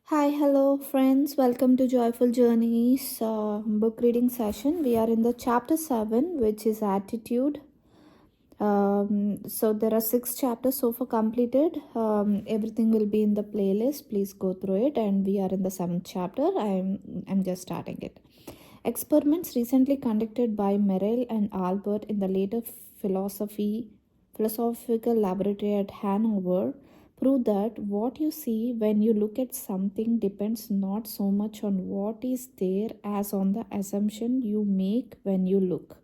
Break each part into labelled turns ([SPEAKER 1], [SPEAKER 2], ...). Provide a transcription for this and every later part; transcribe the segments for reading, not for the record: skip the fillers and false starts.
[SPEAKER 1] Hi, hello, friends. Welcome to Joyful Journeys book reading session. We are in the chapter 7, which is Attitude. So, there are 6 chapters so far completed. Everything will be in the playlist. Please go through it. And we are in the 7th chapter. I'm just starting it. Experiments recently conducted by Merrill and Albert in the later philosophical laboratory at Hanover prove that what you see when you look at something depends not so much on what is there as on the assumption you make when you look.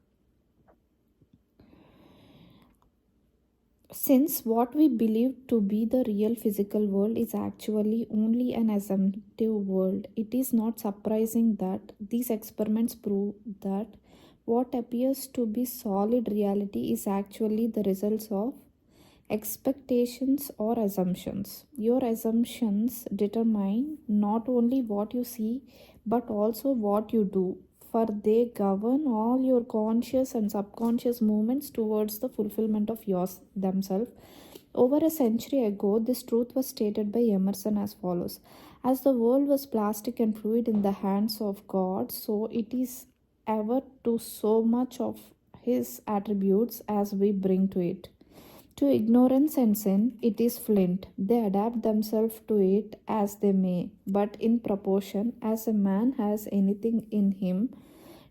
[SPEAKER 1] Since what we believe to be the real physical world is actually only an assumptive world, it is not surprising that these experiments prove that what appears to be solid reality is actually the results of expectations or assumptions. Your assumptions determine not only what you see but also what you do, for they govern all your conscious and subconscious movements towards the fulfillment of yours themselves. Over a century ago, this truth was stated by Emerson as follows: as the world was plastic and fluid in the hands of God, so it is ever to so much of his attributes as we bring to it. To ignorance and sin, it is flint. They adapt themselves to it as they may, but in proportion as a man has anything in him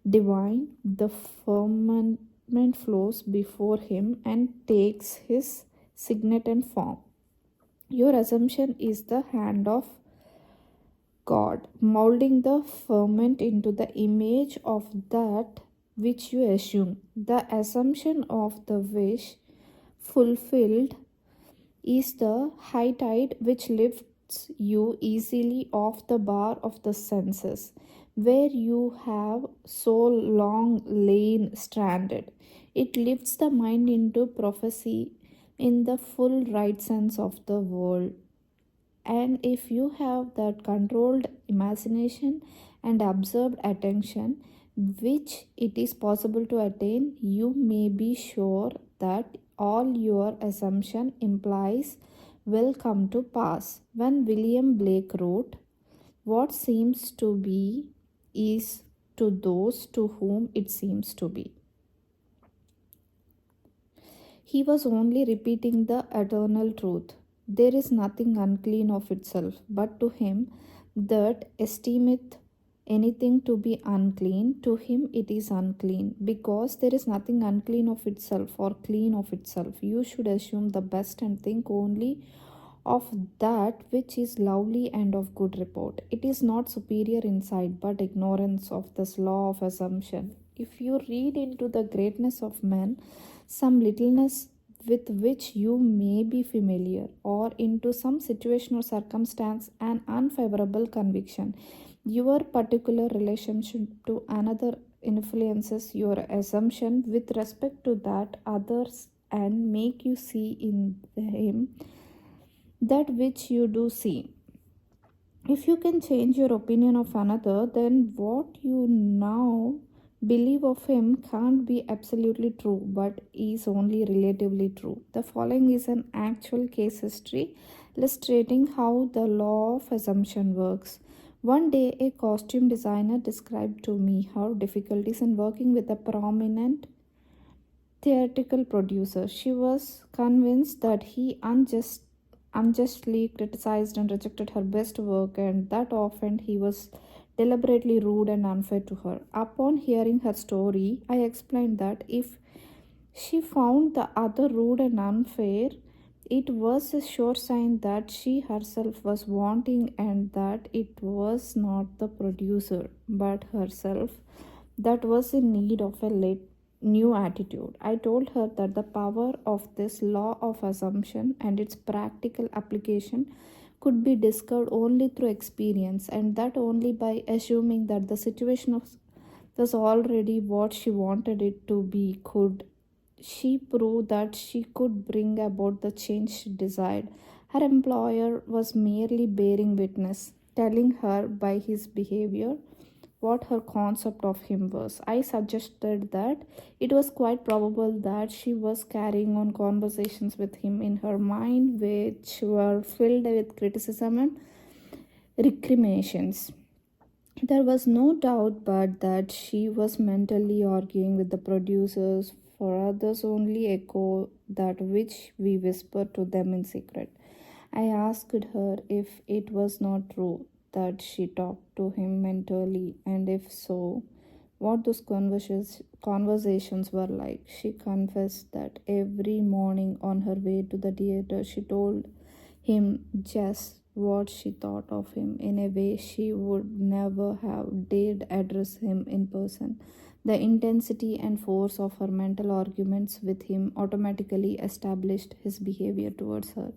[SPEAKER 1] divine, the firmament flows before him and takes his signet and form. Your assumption is the hand of God, molding the ferment into the image of that which you assume. The assumption of the wish fulfilled is the high tide which lifts you easily off the bar of the senses, where you have so long lain stranded. It lifts the mind into prophecy in the full right sense of the word. And if you have that controlled imagination and absorbed attention, which it is possible to attain, you may be sure that all your assumption implies will come to pass. When William Blake wrote, what seems to be is to those to whom it seems to be, he was only repeating the eternal truth. There is nothing unclean of itself, but to him that esteemeth anything to be unclean, to him it is unclean. Because there is nothing unclean of itself or clean of itself, you should assume the best and think only of that which is lovely and of good report. It is not superior insight, but ignorance of this law of assumption. If you read into the greatness of men some littleness with which you may be familiar, or into some situation or circumstance an unfavorable conviction, your particular relationship to another influences your assumption with respect to that others and make you see in him that which you do see. If you can change your opinion of another, then what you now believe of him can't be absolutely true, but is only relatively true. The following is an actual case history illustrating how the law of assumption works. One day, a costume designer described to me her difficulties in working with a prominent theatrical producer. She was convinced that he unjustly criticized and rejected her best work, and that often he was deliberately rude and unfair to her. Upon hearing her story, I explained that if she found the other rude and unfair, it was a sure sign that she herself was wanting and that it was not the producer but herself that was in need of a new attitude. I told her that the power of this law of assumption and its practical application could be discovered only through experience, and that only by assuming that the situation was already what she wanted it to be could she proved that she could bring about the change she desired. Her employer was merely bearing witness, telling her by his behavior what her concept of him was. I suggested that it was quite probable that she was carrying on conversations with him in her mind which were filled with criticism and recriminations. There was no doubt but that she was mentally arguing with the producers, for others only echo that which we whisper to them in secret. I asked her if it was not true that she talked to him mentally, and if so, what those conversations were like. She confessed that every morning on her way to the theater, she told him just what she thought of him in a way she would never have dared address him in person. The intensity and force of her mental arguments with him automatically established his behavior towards her.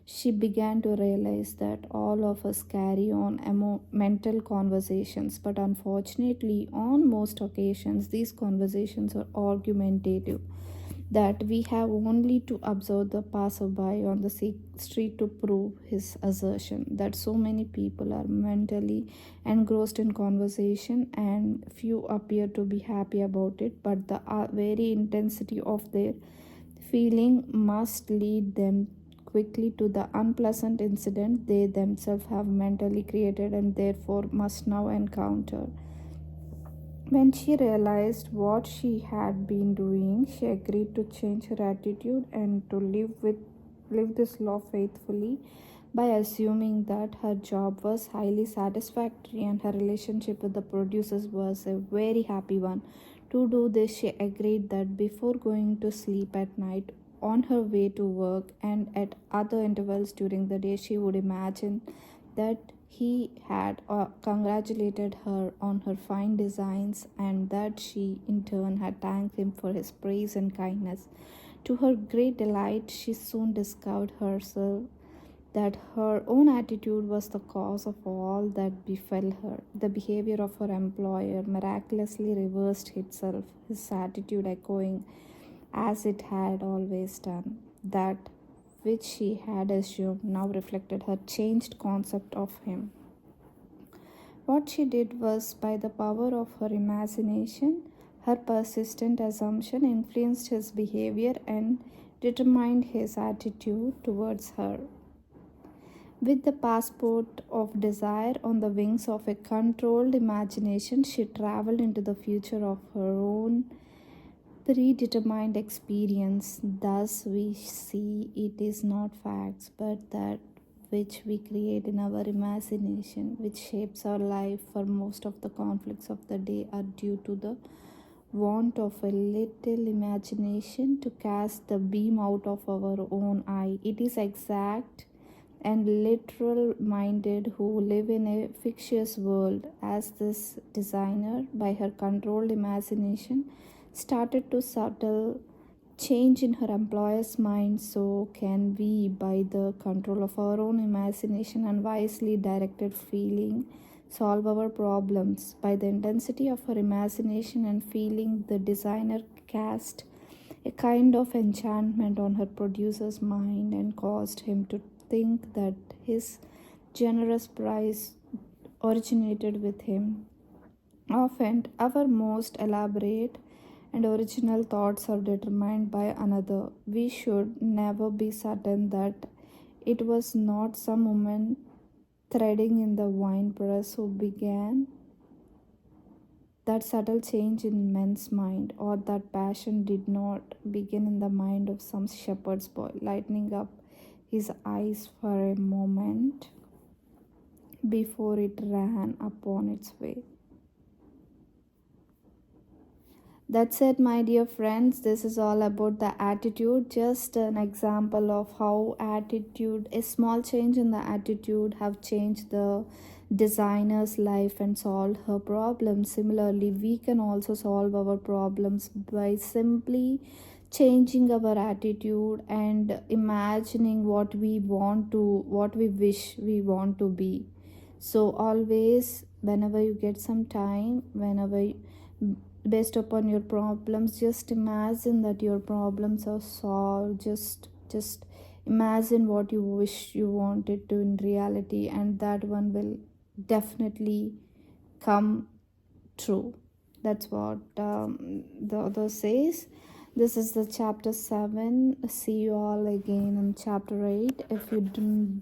[SPEAKER 1] She began to realize that all of us carry on mental conversations, but unfortunately, on most occasions, these conversations are argumentative. That we have only to observe the passerby on the street to prove his assertion. That so many people are mentally engrossed in conversation and few appear to be happy about it, but the very intensity of their feeling must lead them quickly to the unpleasant incident they themselves have mentally created and therefore must now encounter. When she realized what she had been doing, she agreed to change her attitude and to live this law faithfully by assuming that her job was highly satisfactory and her relationship with the producers was a very happy one. To do this, she agreed that before going to sleep at night, on her way to work, and at other intervals during the day, she would imagine that he had congratulated her on her fine designs and that she in turn had thanked him for his praise and kindness. To her great delight, she soon discovered herself that her own attitude was the cause of all that befell her. The behavior of her employer miraculously reversed itself, his attitude echoing as it had always done. That which she had assumed now reflected her changed concept of him. What she did was, by the power of her imagination, her persistent assumption influenced his behavior and determined his attitude towards her. With the passport of desire on the wings of a controlled imagination, she traveled into the future of her own predetermined experience. Thus, we see it is not facts but that which we create in our imagination, which shapes our life. For most of the conflicts of the day are due to the want of a little imagination to cast the beam out of our own eye. It is exact and literal minded who live in a fictitious world, as this designer, by her controlled imagination, started to subtle change in her employer's mind. So can we, by the control of our own imagination and wisely directed feeling, solve our problems. By the intensity of her imagination and feeling, the designer cast a kind of enchantment on her producer's mind and caused him to think that his generous price originated with him. Often, our most elaborate and original thoughts are determined by another. We should never be certain that it was not some woman threading in the wine press who began that subtle change in men's mind, or that passion did not begin in the mind of some shepherd's boy, lighting up his eyes for a moment before it ran upon its way. That's it, my dear friends. This is all about the attitude. Just an example of how attitude, a small change in the attitude, have changed the designer's life and solved her problems. Similarly, we can also solve our problems by simply changing our attitude and imagining what we wish we want to be. So always, whenever you get some time, based upon your problems, just imagine that your problems are solved. Just imagine what you wish you wanted to in reality, and that one will definitely come true. That's what the other says. This is the chapter 7. See you all again in chapter 8. If you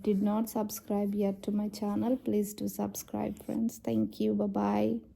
[SPEAKER 1] did not subscribe yet to my channel, please do subscribe, friends. Thank you. Bye bye.